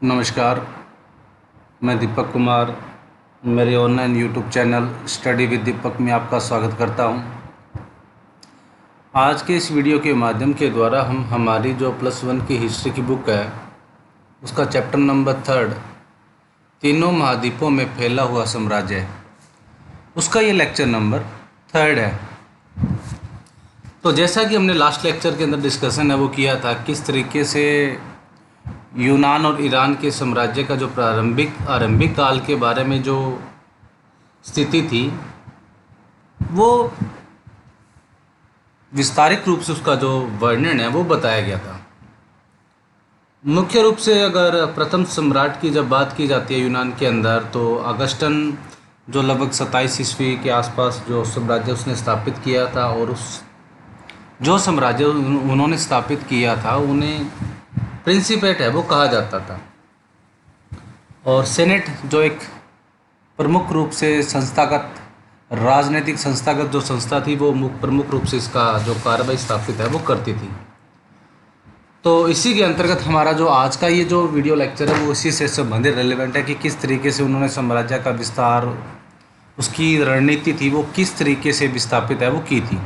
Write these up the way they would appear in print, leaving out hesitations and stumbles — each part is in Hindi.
नमस्कार, मैं दीपक कुमार मेरे online YouTube channel study with Deepak में आपका स्वागत करता हूं। आज के इस वीडियो के माध्यम के द्वारा हम हमारी जो +1 की हिस्ट्री की बुक है उसका चैप्टर नंबर 3 तीनों महाद्वीपों में फैला हुआ साम्राज्य, उसका ये लेक्चर नंबर 3 है। तो जैसा कि हमने लास्ट लेक्चर के अंदर डिस्कशन है वो किया था, किस तरीके से यूनान और ईरान के साम्राज्य का जो आरंभिक काल के बारे में जो स्थिति थी वो विस्तारित रूप से उसका जो वर्णन है वो बताया गया था। मुख्य रूप से अगर प्रथम सम्राट की जब बात की जाती है यूनान के अंदर, तो अगस्टन जो लगभग 27 ईस्वी के आसपास जो साम्राज्य उसने स्थापित किया था, और उस जो साम्राज्य उन्होंने स्थापित किया था उन्हें प्रिंसिपेट है वो कहा जाता था। और सेनेट जो एक प्रमुख रूप से संस्थागत राजनीतिक संस्थागत जो संस्था थी वो प्रमुख रूप से इसका जो कार्रवाई स्थापित है वो करती थी। तो इसी के अंतर्गत हमारा जो आज का ये जो वीडियो लेक्चर है वो इसी से संबंधित रेलेवेंट है कि किस तरीके से उन्होंने साम्राज्य का विस्तार, उसकी रणनीति थी वो किस तरीके से विस्थापित है वो की थी।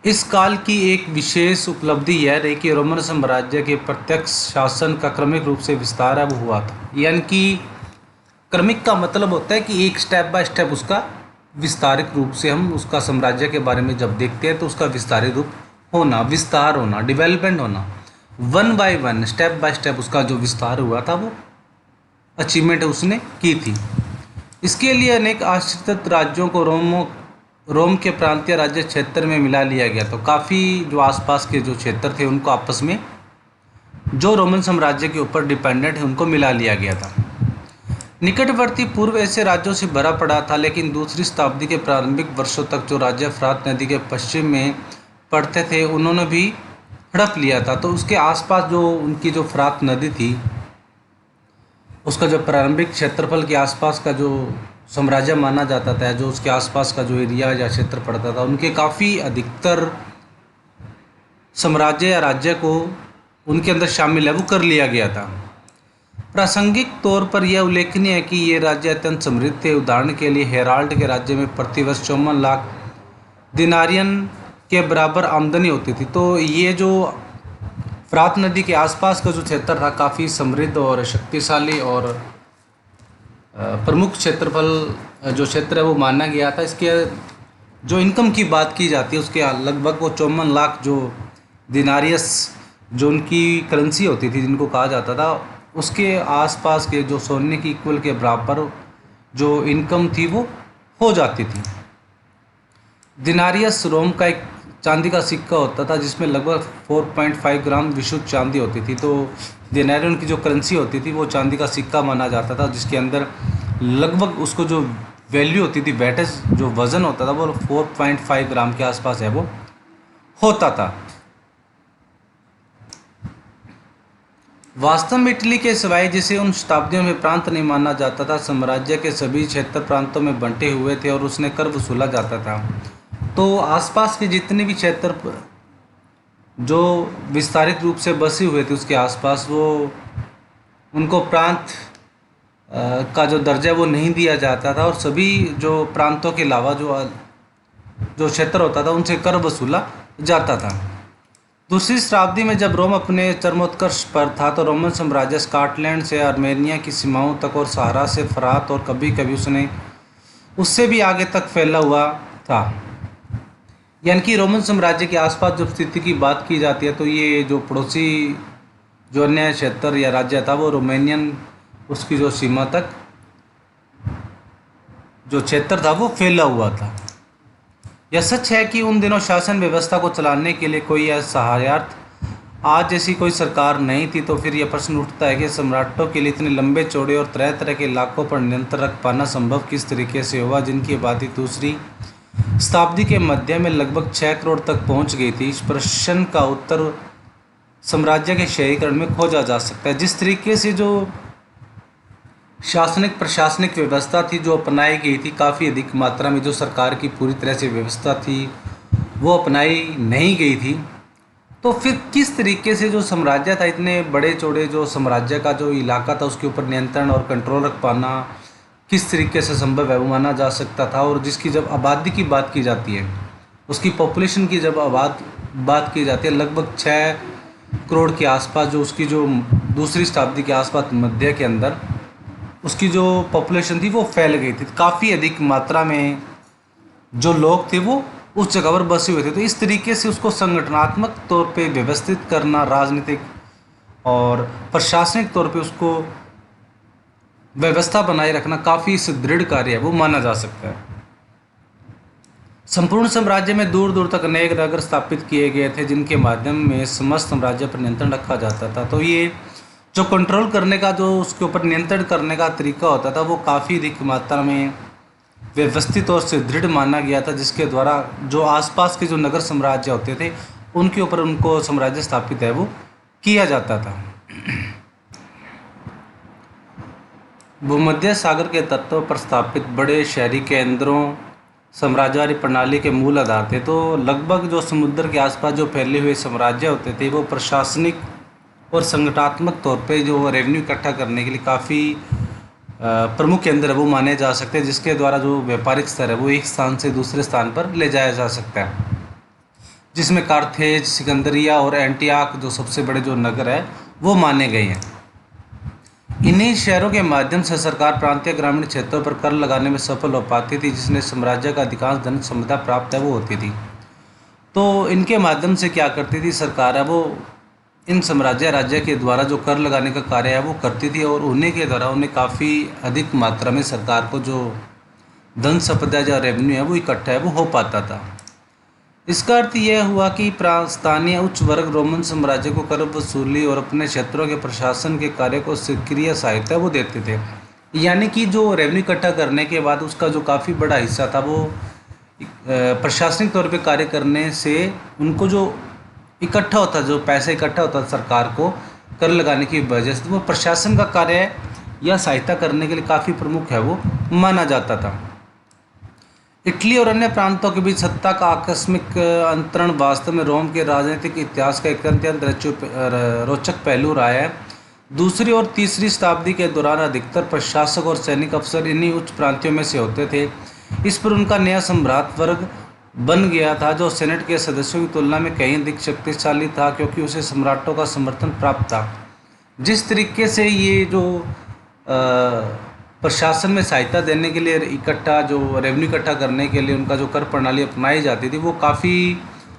इस काल की एक विशेष उपलब्धि यह रही कि रोमन साम्राज्य के प्रत्यक्ष शासन का क्रमिक रूप से विस्तार है वो हुआ था। यानी कि क्रमिक का मतलब होता है कि एक स्टेप बाय स्टेप उसका विस्तारित रूप से हम उसका साम्राज्य के बारे में जब देखते हैं तो उसका विस्तारित रूप होना, विस्तार होना, डेवलपमेंट होना, one by one step by step उसका जो विस्तार हुआ था वो अचीवमेंट उसने की थी। इसके लिए अनेक आश्रित राज्यों को रोम के प्रांतीय राज्य क्षेत्र में मिला लिया गया। तो काफ़ी जो आसपास के जो क्षेत्र थे उनको आपस में जो रोमन साम्राज्य के ऊपर डिपेंडेंट है उनको मिला लिया गया था। निकटवर्ती पूर्व ऐसे राज्यों से भरा पड़ा था, लेकिन दूसरी शताब्दी के प्रारंभिक वर्षों तक जो राज्य फ्रात नदी के पश्चिम में पड़ते थे उन्होंने भी हड़प लिया था। तो उसके आसपास जो उनकी जो फ्रात नदी थी उसका जो प्रारंभिक क्षेत्रफल के आसपास का जो साम्राज्य माना जाता था, जो उसके आसपास का जो एरिया या क्षेत्र पड़ता था, उनके काफ़ी अधिकतर साम्राज्य या राज्य को उनके अंदर शामिल है वो कर लिया गया था। प्रासंगिक तौर पर यह उल्लेखनीय है कि ये राज्य अत्यंत समृद्ध थे। उदाहरण के लिए हेराल्ड के राज्य में प्रतिवर्ष 54 लाख दिनारियन के बराबर आमदनी होती थी। तो ये जो फ्रात नदी के आसपास का जो क्षेत्र था काफ़ी समृद्ध और शक्तिशाली और प्रमुख क्षेत्रफल जो क्षेत्र है वो माना गया था। इसके जो इनकम की बात की जाती है उसके लगभग वो 54 लाख जो दिनारियस जो उनकी करेंसी होती थी जिनको कहा जाता था, उसके आसपास के जो सोने की इक्वल के बराबर जो इनकम थी वो हो जाती थी। दिनारियस रोम का एक चांदी का सिक्का होता था जिसमें लगभग 4.5 ग्राम विशुद्ध चांदी होती थी। तो दिनारियन की जो करेंसी होती थी वो चांदी का सिक्का माना जाता था, जिसके अंदर लगभग उसको जो वैल्यू होती थी, वेटेज जो वज़न होता था वो 4.5 ग्राम के आसपास है वो होता था। वास्तव में इटली के सिवाय जिसे उन शताब्दियों में प्रांत नहीं माना जाता था, साम्राज्य के सभी क्षेत्र प्रांतों में बंटे हुए थे और उसने कर वसूला जाता था। तो आसपास के जितने भी क्षेत्र जो विस्तारित रूप से बसे हुए थे उसके आसपास वो उनको प्रांत का जो दर्जा वो नहीं दिया जाता था, और सभी जो प्रांतों के अलावा जो क्षेत्र होता था उनसे कर वसूला जाता था। दूसरी शताब्दी में जब रोम अपने चरमोत्कर्ष पर था तो रोमन साम्राज्य स्कॉटलैंड से आर्मेनिया की सीमाओं तक और सहारा से फरात और कभी कभी उससे भी आगे तक फैला हुआ था। यानी कि रोमन साम्राज्य के आसपास जब स्थिति की बात की जाती है तो ये जो पड़ोसी जो अन्य क्षेत्र या राज्य था वो रोमेनियन उसकी जो सीमा तक जो क्षेत्र था वो फैला हुआ था। यह सच है कि उन दिनों शासन व्यवस्था को चलाने के लिए कोई सहायक आज जैसी कोई सरकार नहीं थी। तो फिर यह प्रश्न उठता है कि सम्राटों के लिए इतने लंबे चौड़े और तरह तरह के इलाकों पर नियंत्रण रख पाना संभव किस तरीके से हुआ, जिनकी आबादी दूसरी शताब्दी के मध्य में लगभग 6 करोड़ तक पहुंच गई थी। इस प्रश्न का उत्तर साम्राज्य के शहरीकरण में खोजा जा सकता है। जिस तरीके से जो शासनिक प्रशासनिक व्यवस्था थी जो अपनाई गई थी, काफ़ी अधिक मात्रा में जो सरकार की पूरी तरह से व्यवस्था थी वो अपनाई नहीं गई थी। तो फिर किस तरीके से जो साम्राज्य था, इतने बड़े चौड़े जो साम्राज्य का जो इलाका था उसके ऊपर नियंत्रण और कंट्रोल रख पाना किस तरीके से संभव है वो माना जा सकता था। और जिसकी जब आबादी की बात की जाती है, उसकी पॉपुलेशन की जब बात की जाती है, लगभग 6 करोड़ के आसपास जो उसकी जो दूसरी शताब्दी के आसपास मध्य के अंदर उसकी जो पॉपुलेशन थी वो फैल गई थी। काफ़ी अधिक मात्रा में जो लोग थे वो उस जगह पर बसे हुए थे। तो इस तरीके से उसको संगठनात्मक तौर पे व्यवस्थित करना, राजनीतिक और प्रशासनिक तौर पे उसको व्यवस्था बनाए रखना काफ़ी सुदृढ़ कार्य है वो माना जा सकता है। संपूर्ण साम्राज्य में दूर दूर तक अनेक नगर स्थापित किए गए थे जिनके माध्यम में समस्त साम्राज्य पर नियंत्रण रखा जाता था। तो ये जो कंट्रोल करने का, जो उसके ऊपर नियंत्रण करने का तरीका होता था वो काफ़ी अधिक मात्रा में व्यवस्थित और सुदृढ़ माना गया था, जिसके द्वारा जो आसपास के जो नगर साम्राज्य होते थे उनके ऊपर उनको साम्राज्य स्थापित है वो किया जाता था। भूमध्य सागर के तटों पर स्थापित बड़े शहरी केंद्रों साम्राज्यवादी प्रणाली के मूल आधार थे। तो लगभग जो समुद्र के आसपास जो फैले हुए साम्राज्य होते थे वो प्रशासनिक और संगठनात्मक तौर पे जो रेवेन्यू इकट्ठा करने के लिए काफ़ी प्रमुख केंद्र है वो माने जा सकते हैं, जिसके द्वारा जो व्यापारिक स्तर है वो एक स्थान से दूसरे स्थान पर ले जाया जा सकता है, जिसमें कार्थेज, सिकंदरिया और एंटियाक जो सबसे बड़े जो नगर है वो माने गए हैं। इन्हीं शहरों के माध्यम से सरकार प्रांतीय ग्रामीण क्षेत्रों पर कर लगाने में सफल हो पाती थी, जिसने साम्राज्य का अधिकांश धन संपदा प्राप्त है वो होती थी। तो इनके माध्यम से क्या करती थी सरकार है वो इन साम्राज्य राज्य के द्वारा जो कर लगाने का कार्य है वो करती थी, और उन्हीं के द्वारा उन्हें काफ़ी अधिक मात्रा में सरकार को जो धन संपदा या रेवेन्यू है वो इकट्ठा है वो हो पाता था। इसका अर्थ यह हुआ कि स्थानीय उच्च वर्ग रोमन साम्राज्य को कर वसूली और अपने क्षेत्रों के प्रशासन के कार्य को सक्रिय सहायता वो देते थे। यानी कि जो रेवेन्यू इकट्ठा करने के बाद उसका जो काफ़ी बड़ा हिस्सा था वो प्रशासनिक तौर पे कार्य करने से उनको जो इकट्ठा होता, जो पैसा इकट्ठा होता सरकार को कर लगाने की वजह से वो प्रशासन का कार्य या सहायता करने के लिए काफ़ी प्रमुख है वो माना जाता था। इटली और अन्य प्रांतों के बीच सत्ता का आकस्मिक अंतरण वास्तव में रोम के राजनीतिक इतिहास का एक अत्यंत रोचक पहलू रहा है। दूसरी और तीसरी शताब्दी के दौरान अधिकतर प्रशासक और सैनिक अफसर इन्हीं उच्च प्रांतियों में से होते थे। इस पर उनका नया सम्राट वर्ग बन गया था, जो सेनेट के सदस्यों की तुलना में कहीं अधिक शक्तिशाली था, क्योंकि उसे सम्राटों का समर्थन प्राप्त था। जिस तरीके से ये जो प्रशासन में सहायता देने के लिए इकट्ठा जो रेवेन्यू इकट्ठा करने के लिए उनका जो कर प्रणाली अपनाई जाती थी वो काफ़ी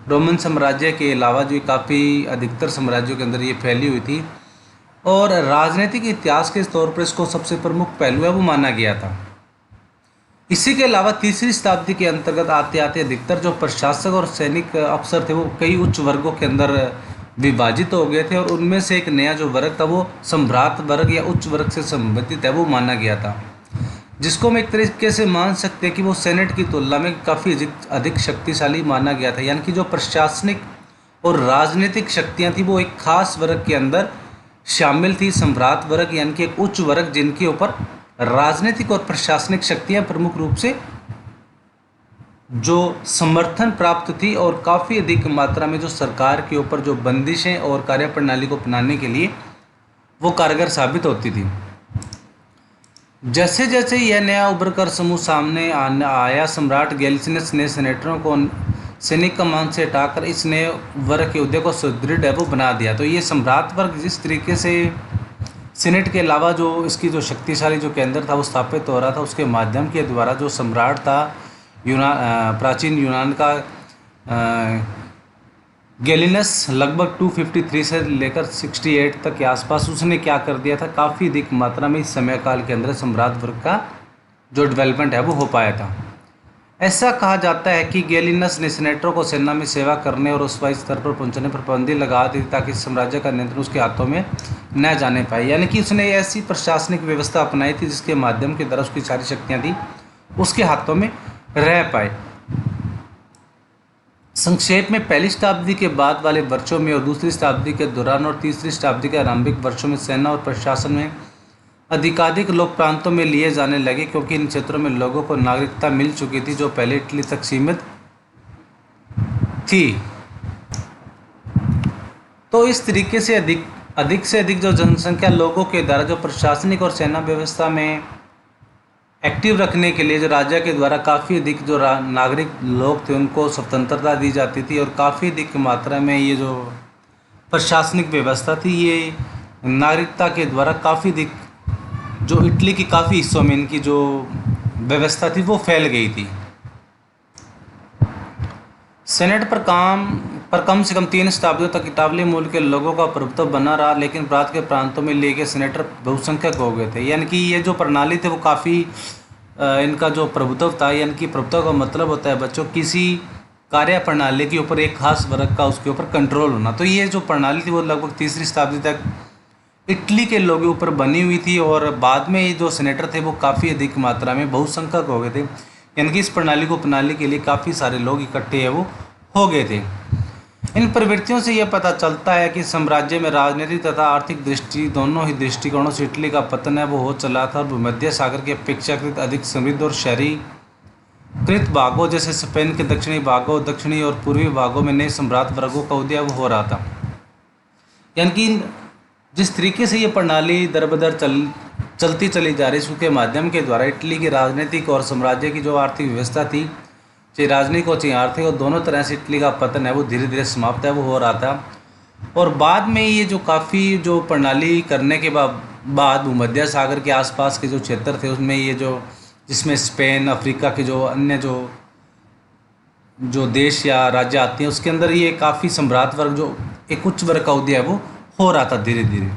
रोमन साम्राज्य के अलावा जो काफ़ी अधिकतर साम्राज्यों के अंदर ये फैली हुई थी, और राजनीतिक इतिहास के तौर पर इसको सबसे प्रमुख पहलू है वो माना गया था। इसी के अलावा तीसरी शताब्दी के अंतर्गत आते आते अधिकतर जो प्रशासक और सैनिक अफसर थे वो कई उच्च वर्गों के अंदर विभाजित हो गए थे, और उनमें से एक नया जो वर्ग था वो सम्राट वर्ग या उच्च वर्ग से संबंधित है वो माना गया था, जिसको हम एक तरीके से मान सकते हैं कि वो सेनेट की तुलना में काफ़ी अधिक शक्तिशाली माना गया था। यानी कि जो प्रशासनिक और राजनीतिक शक्तियाँ थी वो एक खास वर्ग के अंदर शामिल थी, सम्राट वर्ग, यानी कि एक उच्च वर्ग जिनके ऊपर राजनीतिक और प्रशासनिक शक्तियाँ प्रमुख रूप से जो समर्थन प्राप्त थी, और काफ़ी अधिक मात्रा में जो सरकार के ऊपर जो बंदिशें और कार्यप्रणाली को अपनाने के लिए वो कारगर साबित होती थी। जैसे जैसे यह नया उभरकर समूह सामने आया, सम्राट गेलिसिनस ने सेनेटरों को सैनिक कमान से हटाकर इस नए वर्ग के उदय को सुदृढ़ है वो बना दिया। तो ये सम्राट वर्ग जिस तरीके से सीनेट के अलावा जो इसकी जो शक्तिशाली जो केंद्र था वो स्थापित हो रहा था, उसके माध्यम के द्वारा जो सम्राट था प्राचीन यूनान का गैलिनस लगभग 253 से लेकर 68 तक के आसपास उसने क्या कर दिया था, काफ़ी अधिक मात्रा में इस समय काल के अंदर सम्राट वर्ग का जो डेवलपमेंट है वो हो पाया था। ऐसा कहा जाता है कि गैलिनस ने सेनेटरों को सेना में सेवा करने और उस स्तर पर पहुंचने पर पाबंदी लगा दी ताकि साम्राज्य का नियंत्रण उसके हाथों में न जाने पाए। यानी कि उसने ऐसी प्रशासनिक व्यवस्था अपनाई थी जिसके माध्यम के द्वारा उसकी सारी शक्तियाँ थी उसके हाथों में रह पाए। संक्षेप में पहली शताब्दी के बाद वाले वर्षों में और दूसरी शताब्दी के दौरान और तीसरी शताब्दी के आरंभिक वर्षों में सेना और प्रशासन में अधिकाधिक लोग प्रांतों में लिए जाने लगे, क्योंकि इन क्षेत्रों में लोगों को नागरिकता मिल चुकी थी जो पहले इटली तक सीमित थी। तो इस तरीके से अधिक अधिक से अधिक जो जनसंख्या लोगों के द्वारा जो प्रशासनिक और सेना व्यवस्था में एक्टिव रखने के लिए जो राज्य के द्वारा काफ़ी अधिक जो नागरिक लोग थे उनको स्वतंत्रता दी जाती थी, और काफ़ी अधिक मात्रा में ये जो प्रशासनिक व्यवस्था थी ये नागरिकता के द्वारा काफ़ी अधिक जो इटली की काफ़ी हिस्सों में इनकी जो व्यवस्था थी वो फैल गई थी। सेनेट पर कम से कम 3 शताब्दियों तक इटावली मूल के लोगों का प्रभुत्व बना रहा, लेकिन प्रांत के प्रांतों में लेके सेनेटर बहुसंख्यक हो गए थे। यानी कि ये जो प्रणाली थे वो काफ़ी इनका जो प्रभुत्व था, यानी कि प्रभुत्व का मतलब होता है बच्चों किसी कार्य प्रणाली के ऊपर एक खास वर्ग का उसके ऊपर कंट्रोल होना। तो ये जो प्रणाली थी वो लगभग 3री शताब्दी तक इटली के लोगों के ऊपर बनी हुई थी, और बाद में ये जो सेनेटर थे वो काफ़ी अधिक मात्रा में बहुसंख्यक हो गए थे। यानी कि इस प्रणाली को अपनाने के लिए काफ़ी सारे लोग इकट्ठे वो हो गए थे। इन प्रवृत्तियों से यह पता चलता है कि साम्राज्य में राजनीतिक तथा आर्थिक दृष्टि दोनों ही दृष्टिकोणों से इटली का पतन है वो हो चला था, और भूमध्य सागर के अपेक्षाकृत अधिक समृद्ध और शहरीकृत भागों जैसे स्पेन के दक्षिणी भागों, दक्षिणी और पूर्वी भागों में नए सम्राट वर्गों का उदय हो रहा था। यानी कि जिस तरीके से ये प्रणाली दर बदर चलती चली जा रही, उसके माध्यम के द्वारा इटली की राजनीतिक और साम्राज्य की जो आर्थिक व्यवस्था थी, चाहे राजनीतिक और चाहे आर्थिक, और दोनों तरह से इटली का पतन है वो धीरे धीरे समाप्त है वो हो रहा था। और बाद में ये जो काफ़ी जो प्रणाली करने के बाद भूमध्य सागर के आसपास के जो क्षेत्र थे उसमें ये जो जिसमें स्पेन, अफ्रीका के जो अन्य जो देश या राज्य आते हैं उसके अंदर ये काफ़ी सम्राट वर्ग जो एक उच्च वर्ग का उदय है वो हो रहा था धीरे धीरे।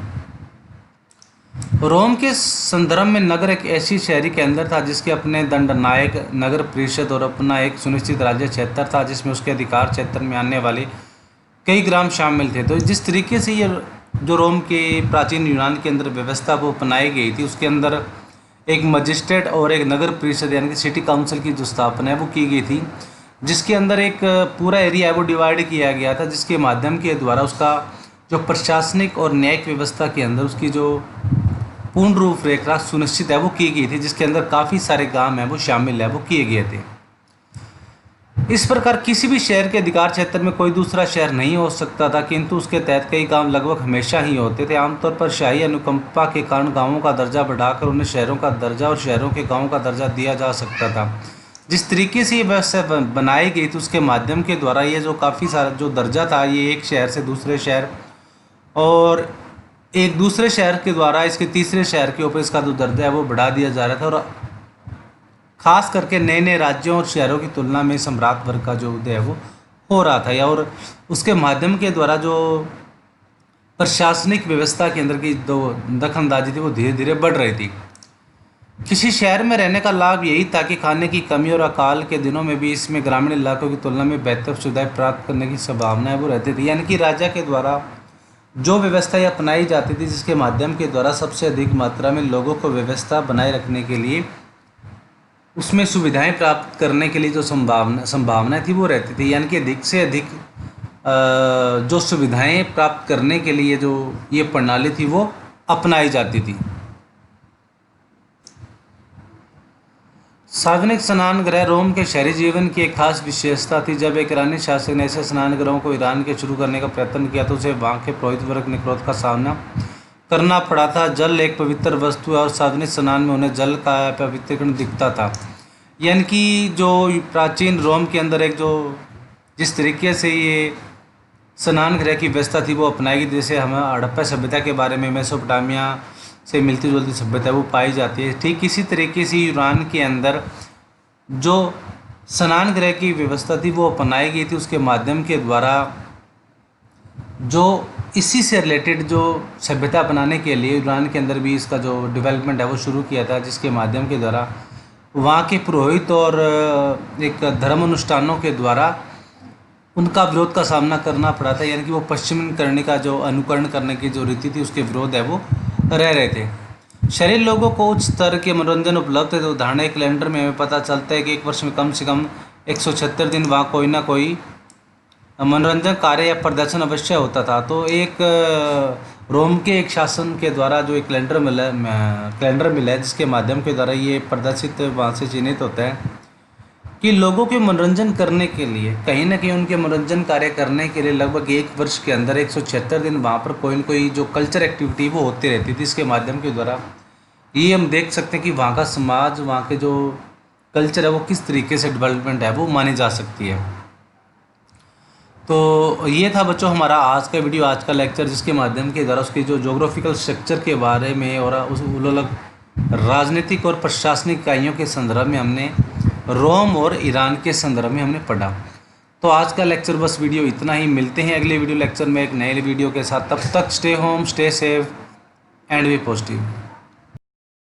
रोम के संदर्भ में नगर एक ऐसी शहरी केंद्र था जिसके अपने दंडनायक, नगर परिषद और अपना एक सुनिश्चित राज्य क्षेत्र था, जिसमें उसके अधिकार क्षेत्र में आने वाले कई ग्राम शामिल थे। तो जिस तरीके से ये जो रोम के प्राचीन यूनान के अंदर व्यवस्था वो अपनाई गई थी, उसके अंदर एक मजिस्ट्रेट और एक नगर परिषद यानी कि सिटी काउंसिल की जो स्थापना है वो की गई थी, जिसके अंदर एक पूरा एरिया है वो डिवाइड किया गया था, जिसके माध्यम के द्वारा उसका जो प्रशासनिक और न्यायिक व्यवस्था के अंदर उसकी जो पूर्ण रूपरेखा सुनिश्चित है वो की गई थी, जिसके अंदर काफ़ी सारे गांव हैं वो शामिल है वो किए गए थे। इस प्रकार किसी भी शहर के अधिकार क्षेत्र में कोई दूसरा शहर नहीं हो सकता था, किंतु उसके तहत कई गांव लगभग हमेशा ही होते थे। आमतौर पर शाही अनुकंपा के कारण गांवों का दर्जा बढ़ाकर उन्हें शहरों का दर्जा और शहरों के गाँवों का दर्जा दिया जा सकता था। जिस तरीके से ये व्यवस्था बनाई गई थी उसके माध्यम के द्वारा ये जो काफ़ी सारा जो दर्जा था ये एक शहर से दूसरे शहर और एक दूसरे शहर के द्वारा इसके तीसरे शहर के ऊपर इसका जो दर्जा है वो बढ़ा दिया जा रहा था, और ख़ास करके नए नए राज्यों और शहरों की तुलना में सम्राट वर्ग का जो उदय है वो हो रहा था, और उसके माध्यम के द्वारा जो प्रशासनिक व्यवस्था के अंदर की जो दखलंदाजी थी वो धीरे धीरे बढ़ रही थी। किसी शहर में रहने का लाभ यही था कि खाने की कमी और अकाल के दिनों में भी इसमें ग्रामीण इलाकों की तुलना में बेहतर सुविधाएं प्राप्त करने की संभावना है वो रहती थी। यानी कि राजा के द्वारा जो व्यवस्था अपनाई जाती थी, जिसके माध्यम के द्वारा सबसे अधिक मात्रा में लोगों को व्यवस्था बनाए रखने के लिए उसमें सुविधाएं प्राप्त करने के लिए जो संभावना थी वो रहती थी। यानी कि अधिक से अधिक जो सुविधाएं प्राप्त करने के लिए जो ये प्रणाली थी वो अपनाई जाती थी। सार्वजनिक स्नान गृह रोम के शहरी जीवन की एक खास विशेषता थी। जब एक ईरानी शासक ने ऐसे स्नान गृहों को ईरान के शुरू करने का प्रयत्न किया तो उसे वहाँ के पुरोहित वर्ग ने क्रोध का सामना करना पड़ा था। जल एक पवित्र वस्तु है और सार्वजनिक स्नान में उन्हें जल का पवित्रीकरण दिखता था। यानी कि जो प्राचीन रोम के अंदर एक जो जिस तरीके से ये स्नान गृह की व्यवस्था थी वो अपनाई गई, जैसे हमें हड़प्पा सभ्यता के बारे में मेसोपोटामिया से मिलती जुलती सभ्यता वो पाई जाती है, ठीक इसी तरीके से यूनान के अंदर जो स्नान गृह की व्यवस्था थी वो अपनाई गई थी। उसके माध्यम के द्वारा जो इसी से रिलेटेड जो सभ्यता अपनाने के लिए यूनान के अंदर भी इसका जो डेवलपमेंट है वो शुरू किया था, जिसके माध्यम के द्वारा वहाँ के पुरोहित और एक धर्म अनुष्ठानों के द्वारा उनका विरोध का सामना करना पड़ा था। यानी कि वो पश्चिम करने का जो अनुकरण करने की जो रीति थी उसके विरोध है वो रह रहे थे। शहरी लोगों को उच्च स्तर के मनोरंजन उपलब्ध थे। तो उदाहरण एक कैलेंडर में हमें पता चलता है कि एक वर्ष में कम से कम 176 दिन वहाँ कोई ना कोई मनोरंजन कार्य या प्रदर्शन अवश्य होता था। तो एक रोम के एक शासन के द्वारा जो एक कैलेंडर मिला है जिसके माध्यम के द्वारा ये प्रदर्शित वहाँ से चिन्हित होता है कि लोगों के मनोरंजन करने के लिए, कहीं ना कहीं उनके मनोरंजन कार्य करने के लिए लगभग एक वर्ष के अंदर 176 दिन वहाँ पर कोई न कोई जो कल्चर एक्टिविटी वो होती रहती थी। इसके माध्यम के द्वारा ये हम देख सकते हैं कि वहाँ का समाज, वहाँ के जो कल्चर है वो किस तरीके से डेवलपमेंट है वो मानी जा सकती है। तो ये था बच्चों हमारा आज का वीडियो, आज का लेक्चर, जिसके माध्यम के द्वारा उसकी जो जोग्राफिकल स्ट्रक्चर के बारे में और उस अलग राजनीतिक और प्रशासनिक इकाइयों के संदर्भ में हमने रोम और ईरान के संदर्भ में हमने पढ़ा। तो आज का लेक्चर बस वीडियो इतना ही। मिलते हैं अगले वीडियो लेक्चर में एक नए वीडियो के साथ। तब तक stay home, stay safe and be positive.